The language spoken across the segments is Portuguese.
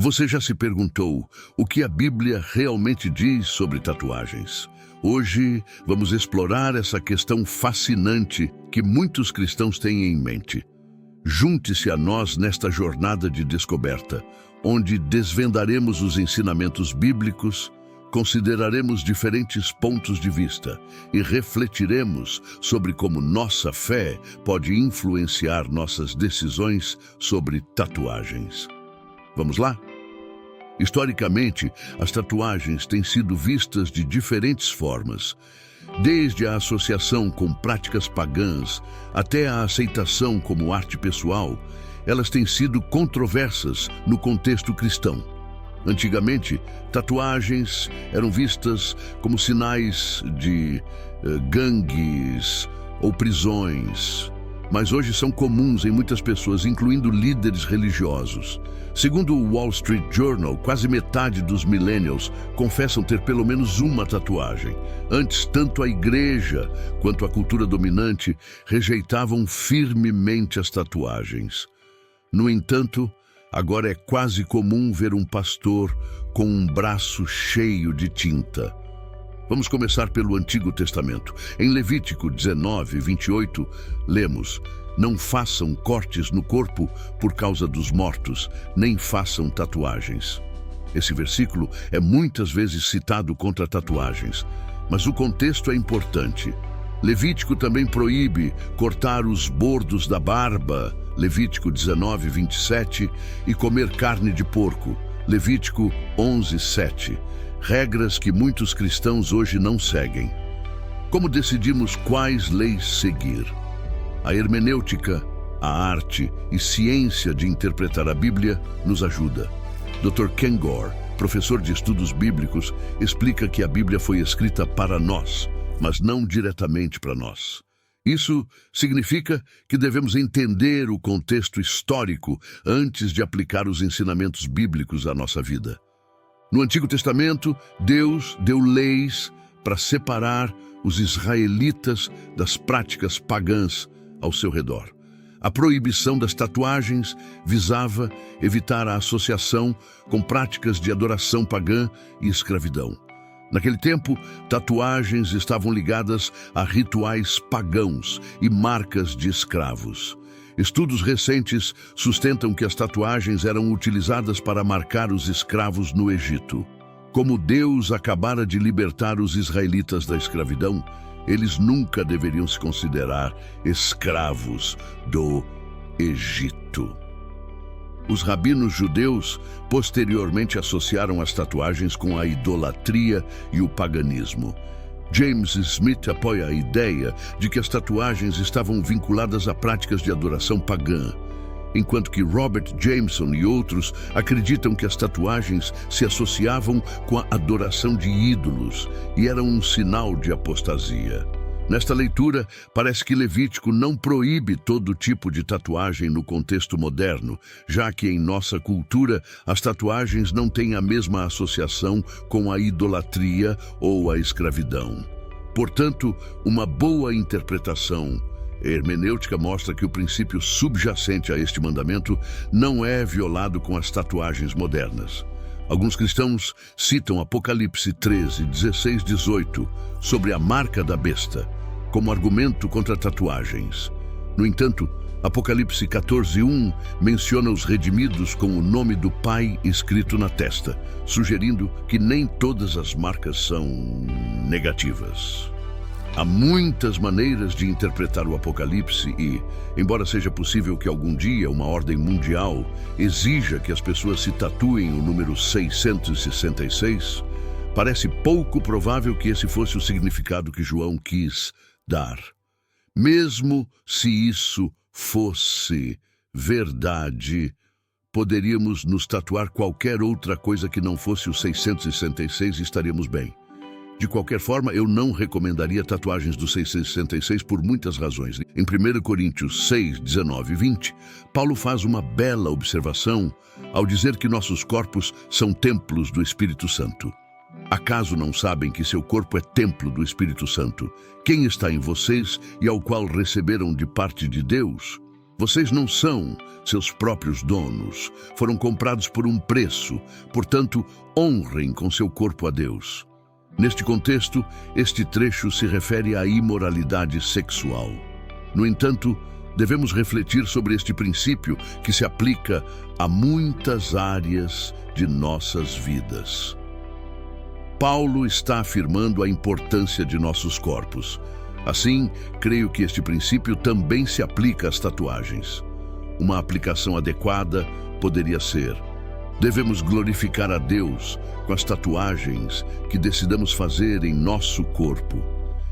Você já se perguntou o que a Bíblia realmente diz sobre tatuagens? Hoje vamos explorar essa questão fascinante que muitos cristãos têm em mente. Junte-se a nós nesta jornada de descoberta, onde desvendaremos os ensinamentos bíblicos, consideraremos diferentes pontos de vista e refletiremos sobre como nossa fé pode influenciar nossas decisões sobre tatuagens. Vamos lá? Historicamente, as tatuagens têm sido vistas de diferentes formas, desde a associação com práticas pagãs até a aceitação como arte pessoal. Elas têm sido controversas no contexto cristão. Antigamente, tatuagens eram vistas como sinais de gangues ou prisões, mas hoje são comuns em muitas pessoas, incluindo líderes religiosos. Segundo o Wall Street Journal, quase metade dos millennials confessam ter pelo menos uma tatuagem. Antes, tanto a igreja quanto a cultura dominante rejeitavam firmemente as tatuagens. No entanto, agora é quase comum ver um pastor com um braço cheio de tinta. Vamos começar pelo Antigo Testamento. Em Levítico 19, 28, lemos: "Não façam cortes no corpo por causa dos mortos, nem façam tatuagens." Esse versículo é muitas vezes citado contra tatuagens, mas o contexto é importante. Levítico também proíbe cortar os bordos da barba, Levítico 19, 27, e comer carne de porco, Levítico 11, 7. Regras que muitos cristãos hoje não seguem. Como decidimos quais leis seguir? A hermenêutica, a arte e ciência de interpretar a Bíblia nos ajuda. Dr. Ken Gore, professor de estudos bíblicos, explica que a Bíblia foi escrita para nós, mas não diretamente para nós. Isso significa que devemos entender o contexto histórico antes de aplicar os ensinamentos bíblicos à nossa vida. No Antigo Testamento, Deus deu leis para separar os israelitas das práticas pagãs ao seu redor. A proibição das tatuagens visava evitar a associação com práticas de adoração pagã e escravidão. Naquele tempo, tatuagens estavam ligadas a rituais pagãos e marcas de escravos. Estudos recentes sustentam que as tatuagens eram utilizadas para marcar os escravos no Egito. Como Deus acabara de libertar os israelitas da escravidão, eles nunca deveriam se considerar escravos do Egito. Os rabinos judeus posteriormente associaram as tatuagens com a idolatria e o paganismo. James Smith apoia a ideia de que as tatuagens estavam vinculadas a práticas de adoração pagã, enquanto que Robert Jameson e outros acreditam que as tatuagens se associavam com a adoração de ídolos e eram um sinal de apostasia. Nesta leitura, parece que Levítico não proíbe todo tipo de tatuagem no contexto moderno, já que em nossa cultura as tatuagens não têm a mesma associação com a idolatria ou a escravidão. Portanto, uma boa interpretação hermenêutica mostra que o princípio subjacente a este mandamento não é violado com as tatuagens modernas. Alguns cristãos citam Apocalipse 13, 16, 18 sobre a marca da besta como argumento contra tatuagens. No entanto, Apocalipse 14, 1 menciona os redimidos com o nome do Pai escrito na testa, sugerindo que nem todas as marcas são negativas. Há muitas maneiras de interpretar o Apocalipse e, embora seja possível que algum dia uma ordem mundial exija que as pessoas se tatuem o número 666, parece pouco provável que esse fosse o significado que João quis dar. Mesmo se isso fosse verdade, poderíamos nos tatuar qualquer outra coisa que não fosse o 666 e estaríamos bem. De qualquer forma, eu não recomendaria tatuagens do 666 por muitas razões. Em 1 Coríntios 6, 19 e 20, Paulo faz uma bela observação ao dizer que nossos corpos são templos do Espírito Santo. Acaso não sabem que seu corpo é templo do Espírito Santo, quem está em vocês e ao qual receberam de parte de Deus? Vocês não são seus próprios donos, foram comprados por um preço, portanto, honrem com seu corpo a Deus. Neste contexto, este trecho se refere à imoralidade sexual. No entanto, devemos refletir sobre este princípio que se aplica a muitas áreas de nossas vidas. Paulo está afirmando a importância de nossos corpos. Assim, creio que este princípio também se aplica às tatuagens. Uma aplicação adequada poderia ser: devemos glorificar a Deus com as tatuagens que decidamos fazer em nosso corpo.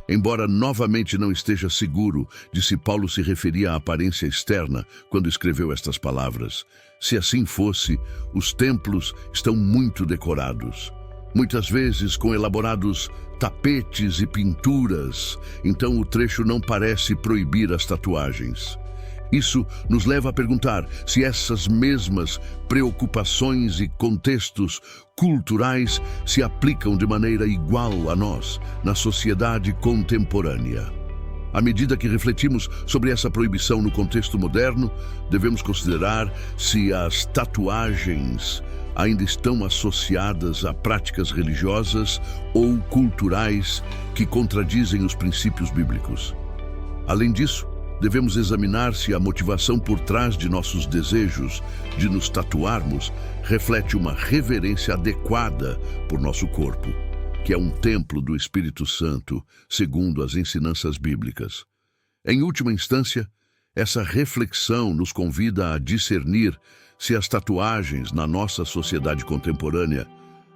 Embora novamente não esteja seguro de se Paulo se referia à aparência externa quando escreveu estas palavras, se assim fosse, os templos estão muito decorados, muitas vezes com elaborados tapetes e pinturas, então o trecho não parece proibir as tatuagens. Isso nos leva a perguntar se essas mesmas preocupações e contextos culturais se aplicam de maneira igual a nós, na sociedade contemporânea. À medida que refletimos sobre essa proibição no contexto moderno, devemos considerar se as tatuagens ainda estão associadas a práticas religiosas ou culturais que contradizem os princípios bíblicos. Além disso, devemos examinar se a motivação por trás de nossos desejos de nos tatuarmos reflete uma reverência adequada por nosso corpo, que é um templo do Espírito Santo, segundo as ensinanças bíblicas. Em última instância, essa reflexão nos convida a discernir se as tatuagens na nossa sociedade contemporânea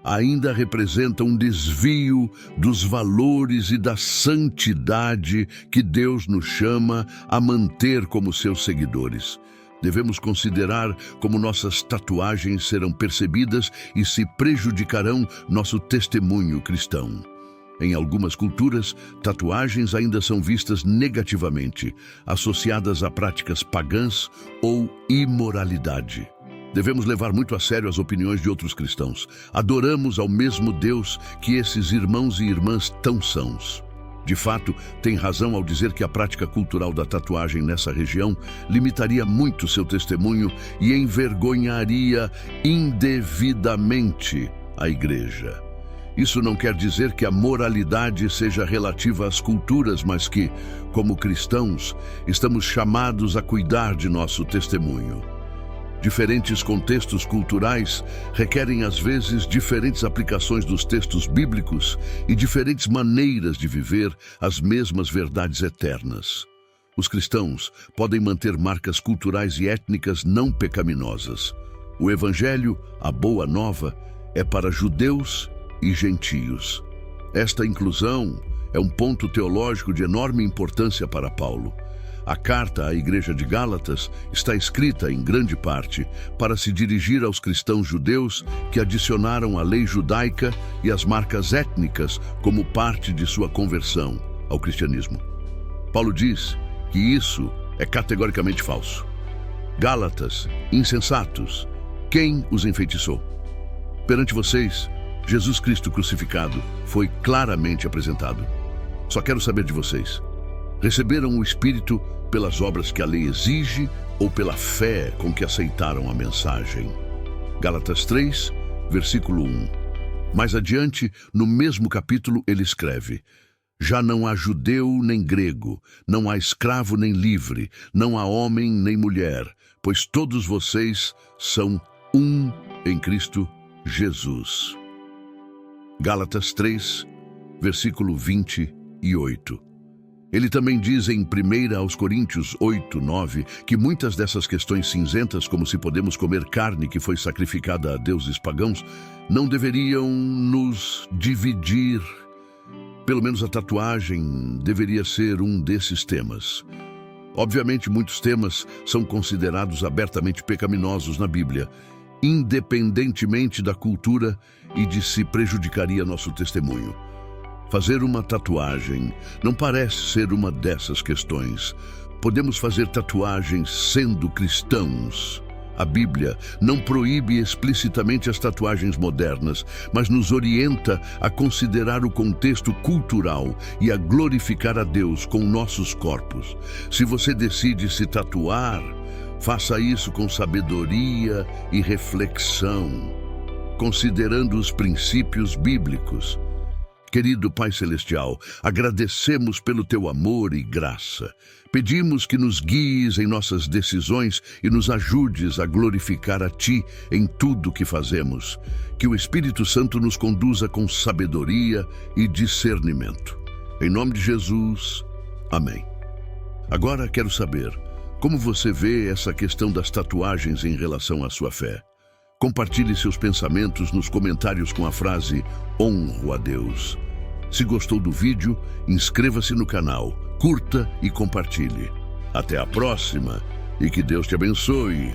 ainda representam um desvio dos valores e da santidade que Deus nos chama a manter como seus seguidores. Devemos considerar como nossas tatuagens serão percebidas e se prejudicarão nosso testemunho cristão. Em algumas culturas, tatuagens ainda são vistas negativamente, associadas a práticas pagãs ou imoralidade. Devemos levar muito a sério as opiniões de outros cristãos. Adoramos ao mesmo Deus que esses irmãos e irmãs tão sãos. De fato, tem razão ao dizer que a prática cultural da tatuagem nessa região limitaria muito seu testemunho e envergonharia indevidamente a igreja. Isso não quer dizer que a moralidade seja relativa às culturas, mas que, como cristãos, estamos chamados a cuidar de nosso testemunho. Diferentes contextos culturais requerem, às vezes, diferentes aplicações dos textos bíblicos e diferentes maneiras de viver as mesmas verdades eternas. Os cristãos podem manter marcas culturais e étnicas não pecaminosas. O Evangelho, a Boa Nova, é para judeus e gentios. Esta inclusão é um ponto teológico de enorme importância para Paulo. A carta à igreja de Gálatas está escrita, em grande parte, para se dirigir aos cristãos judeus que adicionaram a lei judaica e as marcas étnicas como parte de sua conversão ao cristianismo. Paulo diz que isso é categoricamente falso. Gálatas, insensatos, quem os enfeitiçou? Perante vocês, Jesus Cristo crucificado foi claramente apresentado. Só quero saber de vocês: receberam o Espírito pelas obras que a lei exige ou pela fé com que aceitaram a mensagem? Gálatas 3, versículo 1. Mais adiante, no mesmo capítulo, ele escreve: já não há judeu nem grego, não há escravo nem livre, não há homem nem mulher, pois todos vocês são um em Cristo Jesus. Gálatas 3, versículo 28. Ele também diz em 1 aos Coríntios 8, 9, que muitas dessas questões cinzentas, como se podemos comer carne que foi sacrificada a deuses pagãos, não deveriam nos dividir. Pelo menos a tatuagem deveria ser um desses temas. Obviamente, muitos temas são considerados abertamente pecaminosos na Bíblia, independentemente da cultura e de se prejudicaria nosso testemunho. Fazer uma tatuagem não parece ser uma dessas questões. Podemos fazer tatuagens sendo cristãos. A Bíblia não proíbe explicitamente as tatuagens modernas, mas nos orienta a considerar o contexto cultural e a glorificar a Deus com nossos corpos. Se você decide se tatuar, Faça isso com sabedoria e reflexão, considerando os princípios bíblicos. Querido Pai Celestial, agradecemos pelo teu amor e graça. Pedimos que nos guies em nossas decisões e nos ajudes a glorificar a Ti em tudo que fazemos. Que o Espírito Santo nos conduza com sabedoria e discernimento. Em nome de Jesus, amém. Agora quero saber, como você vê essa questão das tatuagens em relação à sua fé? Compartilhe seus pensamentos nos comentários com a frase "Honro a Deus". Se gostou do vídeo, inscreva-se no canal, curta e compartilhe. Até a próxima e que Deus te abençoe.